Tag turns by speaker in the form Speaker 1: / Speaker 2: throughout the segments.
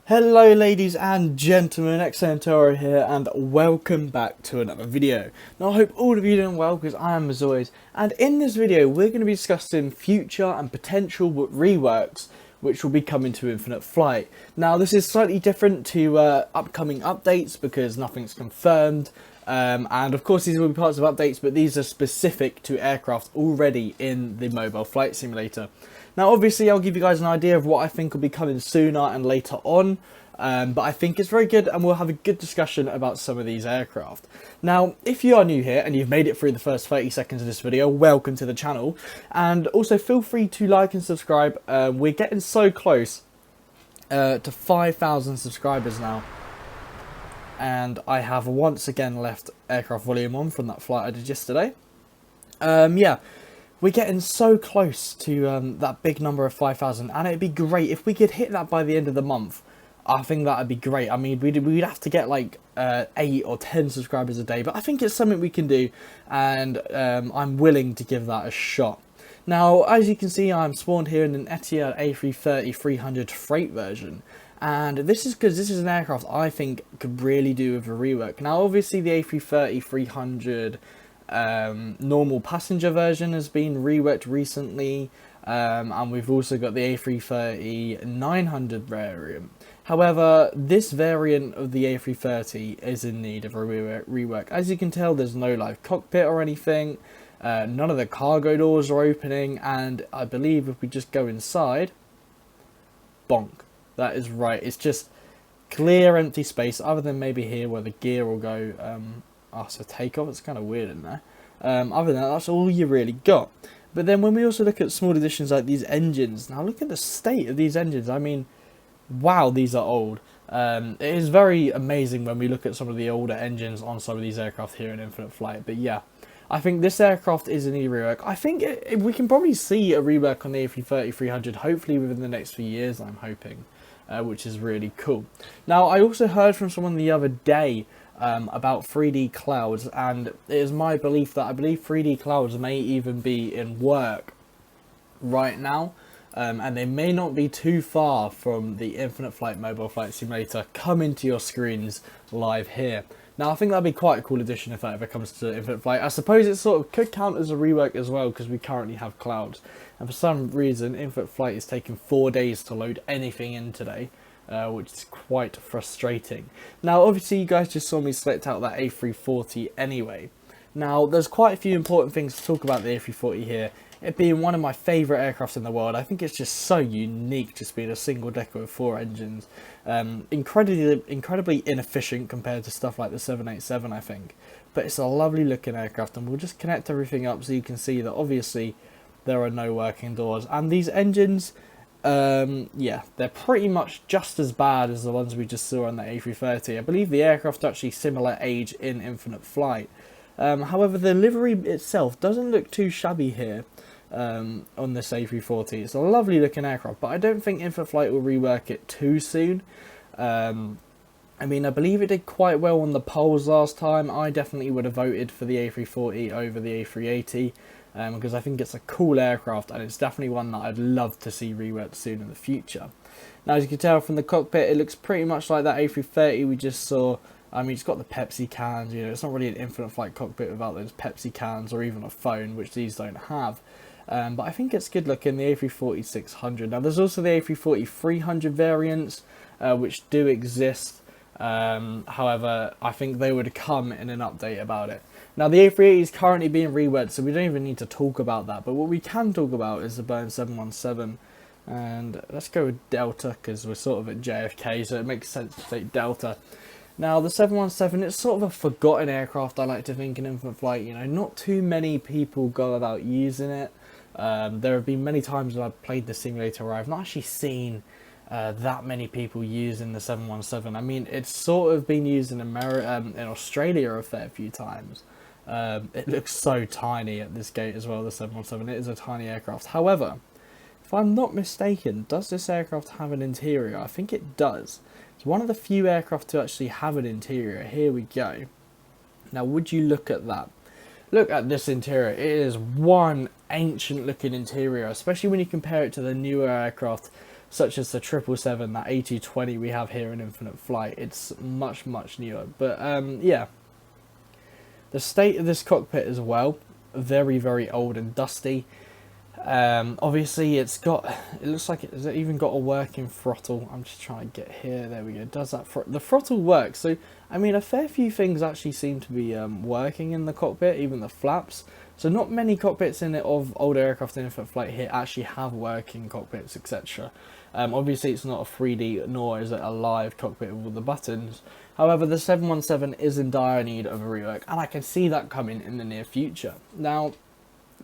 Speaker 1: Hello ladies and gentlemen, Xantoro here and welcome back to another video. Now I hope all of you are doing well because I am as always, and in this video we're going to be discussing future and potential reworks which will be coming to Infinite Flight. Now this is slightly different to upcoming updates because nothing's confirmed, and of course these will be parts of updates, but these are specific to aircraft already in the mobile flight simulator. Now obviously I'll give you guys an idea of what I think will be coming sooner and later on, but I think it's very good and we'll have a good discussion about some of these aircraft. Now if you are new here and you've made it through the first 30 seconds of this video, welcome to the channel, and also feel free to like and subscribe. We're getting so close to 5,000 subscribers now, and I have once again left aircraft volume on from that flight I did yesterday. Yeah. We're getting so close to that big number of 5,000, and it'd be great if we could hit that by the end of the month. I think that'd be great. I mean, we'd have to get like 8 or 10 subscribers a day, but I think it's something we can do, and I'm willing to give that a shot. Now, as you can see, I'm spawned here in an Etihad A330-300 freight version, and this is because this is an aircraft I think could really do with a rework. Now, obviously, the A330-300 normal passenger version has been reworked recently, and we've also got the A330-900 variant. However, this variant of the A330 is in need of a rework. As you can tell, there's no live cockpit or anything, none of the cargo doors are opening, and I believe if we just go inside, bonk, that is right, it's just clear empty space other than maybe here where the gear will go after takeoff. It's kind of weird in there. Other than that, that's all you really got. But then when we also look at small additions like these engines, now look at the state of these engines. I mean, wow, these are old. It is very amazing when we look at some of the older engines on some of these aircraft here in Infinite Flight. But yeah, I think this aircraft is in need of rework. I think we can probably see a rework on the A330-300 hopefully within the next few years, I'm hoping, which is really cool. Now, I also heard from someone the other day about 3D clouds, and it is my belief that I believe 3D clouds may even be in work right now, and they may not be too far from the Infinite Flight mobile flight simulator coming to your screens live here. Now I think that'd be quite a cool addition if that ever comes to Infinite Flight. I suppose it sort of could count as a rework as well because we currently have clouds, and for some reason Infinite Flight is taking 4 days to load anything in today. Which is quite frustrating. Now obviously you guys just saw me select out that A340 anyway. Now there's quite a few important things to talk about the A340 here, it being one of my favourite aircrafts in the world. I think it's just so unique just being a single decker with 4 engines. Incredibly inefficient compared to stuff like the 787 I think, but it's a lovely looking aircraft, and we'll just connect everything up so you can see that obviously there are no working doors, and these engines, yeah, they're pretty much just as bad as the ones we just saw on the A330. I believe the aircraft are actually similar age in Infinite Flight. However, the livery itself doesn't look too shabby here on this A340. It's a lovely looking aircraft, but I don't think Infinite Flight will rework it too soon. I mean, I believe it did quite well on the polls last time. I definitely would have voted for the A340 over the A380. Because I think it's a cool aircraft, and it's definitely one that I'd love to see reworked soon in the future. Now, as you can tell from the cockpit, it looks pretty much like that A330 we just saw. I mean, it's got the Pepsi cans, you know, it's not really an Infinite Flight cockpit without those Pepsi cans or even a phone, which these don't have. But I think it's good looking, the A340-600. Now, there's also the A340-300 variants, which do exist. However, I think they would come in an update about it. Now the A380 is currently being reworked, so we don't even need to talk about that, but what we can talk about is the Boeing 717, and let's go with Delta because we're sort of at JFK, so it makes sense to take Delta. Now the 717, it's sort of a forgotten aircraft, I like to think, in Infinite Flight. You know, not too many people go about using it. There have been many times when I've played the simulator where I've not actually seen that many people using the 717. I mean, it's sort of been used in in Australia a fair few times. It looks so tiny at this gate as well, the 717. It is a tiny aircraft. However, if I'm not mistaken, does this aircraft have an interior? I think it does. It's one of the few aircraft to actually have an interior. Here we go. Now, would you look at that? Look at this interior. It is one ancient looking interior, especially when you compare it to the newer aircraft such as the 777, that A220 we have here in Infinite Flight. It's much newer. But yeah, the state of this cockpit as well, very old and dusty. Obviously it looks like it's even got a working throttle. I'm just trying to get here. There we go. Does that the throttle works? So I mean, a fair few things actually seem to be working in the cockpit, even the flaps. So not many cockpits in it of older aircraft in Infinite Flight here actually have working cockpits, etc. Obviously it's not a 3D, nor is it a live cockpit with all the buttons. However, the 717 is in dire need of a rework, and I can see that coming in the near future. Now,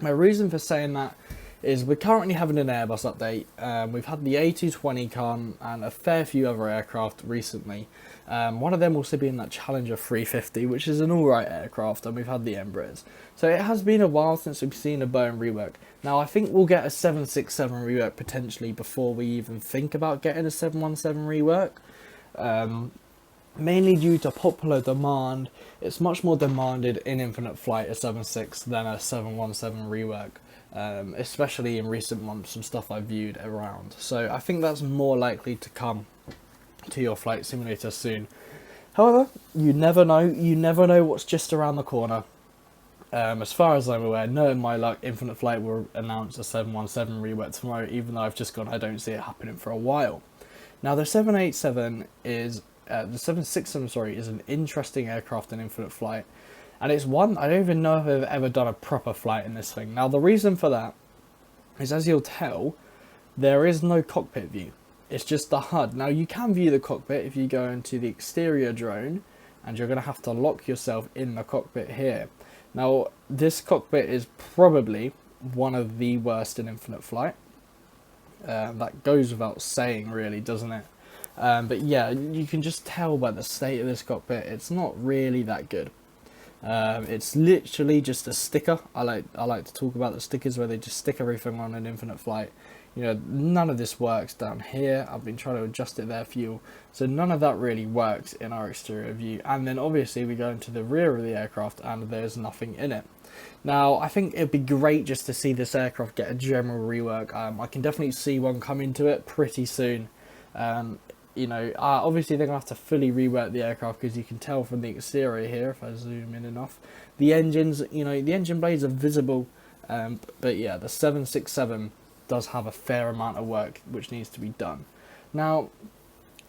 Speaker 1: my reason for saying that is we're currently having an Airbus update. We've had the A220 come and a fair few other aircraft recently. One of them will also be in that Challenger 350, which is an alright aircraft, and we've had the Embraers. So it has been a while since we've seen a Boeing rework. Now I think we'll get a 767 rework potentially before we even think about getting a 717 rework. Mainly due to popular demand. It's much more demanded in Infinite Flight, a 76, than a 717 rework. Especially in recent months, some stuff I've viewed around. So I think that's more likely to come to your flight simulator soon. However, you never know what's just around the corner. As far as I'm aware, knowing my luck, Infinite Flight will announce a 717 rework tomorrow, even though I've just gone, I don't see it happening for a while. Now the 787 is, the 767, sorry, is an interesting aircraft in Infinite Flight. And it's one, I don't even know if I've ever done a proper flight in this thing. Now the reason for that is, as you'll tell, there is no cockpit view. It's just the HUD. Now you can view the cockpit if you go into the exterior drone, and you're going to have to lock yourself in the cockpit here. Now this cockpit is probably one of the worst in Infinite Flight. That goes without saying really, doesn't it? But yeah, you can just tell by the state of this cockpit, it's not really that good. It's literally just a sticker. I like to talk about the stickers where they just stick everything on an Infinite Flight. You know, none of this works down here. I've been trying to adjust it there for you. So none of that really works in our exterior view. And then obviously we go into the rear of the aircraft and there's nothing in it. Now, I think it'd be great just to see this aircraft get a general rework. I can definitely see one coming to it pretty soon. You know, obviously they're going to have to fully rework the aircraft, because you can tell from the exterior here, if I zoom in enough, the engines, you know, the engine blades are visible, but yeah, the 767 does have a fair amount of work which needs to be done. Now,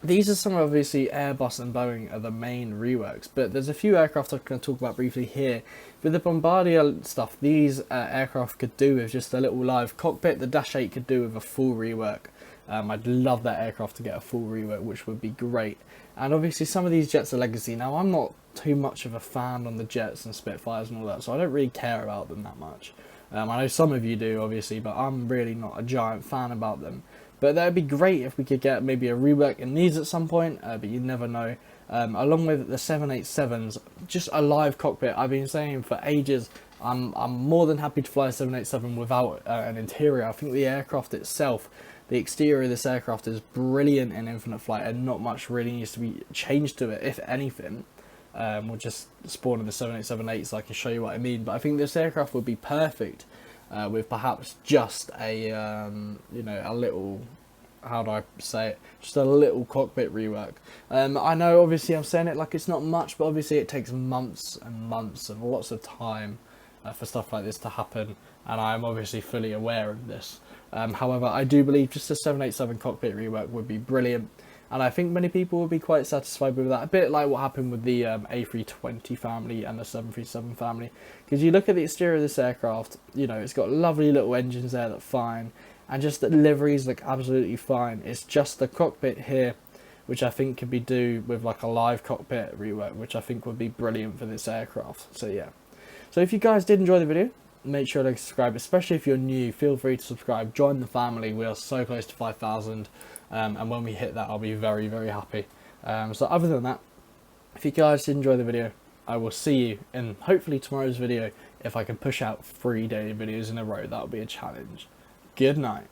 Speaker 1: these are some, obviously, Airbus and Boeing are the main reworks, but there's a few aircraft I'm going to talk about briefly here. With the Bombardier stuff, these aircraft could do with just a little live cockpit. The Dash 8 could do with a full rework. I'd love that aircraft to get a full rework, which would be great. And obviously some of these jets are legacy. Now, I'm not too much of a fan on the jets and Spitfires and all that, so I don't really care about them that much. I know some of you do, obviously, but I'm really not a giant fan about them. But that'd be great if we could get maybe a rework in these at some point, but you never know. Along with the 787s, just a live cockpit. I've been saying for ages, I'm more than happy to fly a 787 without an interior. I think the aircraft itself, the exterior of this aircraft is brilliant in Infinite Flight, and not much really needs to be changed to it, if anything. We'll just spawn in the 787-8 so I can show you what I mean. But I think this aircraft would be perfect with perhaps just a, you know, a little, how do I say it, just a little cockpit rework. I know obviously I'm saying it like it's not much, but obviously it takes months and months and lots of time for stuff like this to happen, and I'm obviously fully aware of this. However, I do believe just a 787 cockpit rework would be brilliant, and I think many people would be quite satisfied with that. A bit like what happened with the A320 family and the 737 family, because you look at the exterior of this aircraft, you know, it's got lovely little engines there that fine, and just the liveries look absolutely fine. It's just the cockpit here which I think could be do with like a live cockpit rework, which I think would be brilliant for this aircraft. So yeah, so if you guys did enjoy the video, make sure to subscribe, especially if you're new. Feel free to subscribe, join the family. We are so close to 5,000, and when we hit that, I'll be very, very happy. So other than that, if you guys did enjoy the video, I will see you in hopefully tomorrow's video. If I can push out 3 daily videos in a row, that will be a challenge. Good night.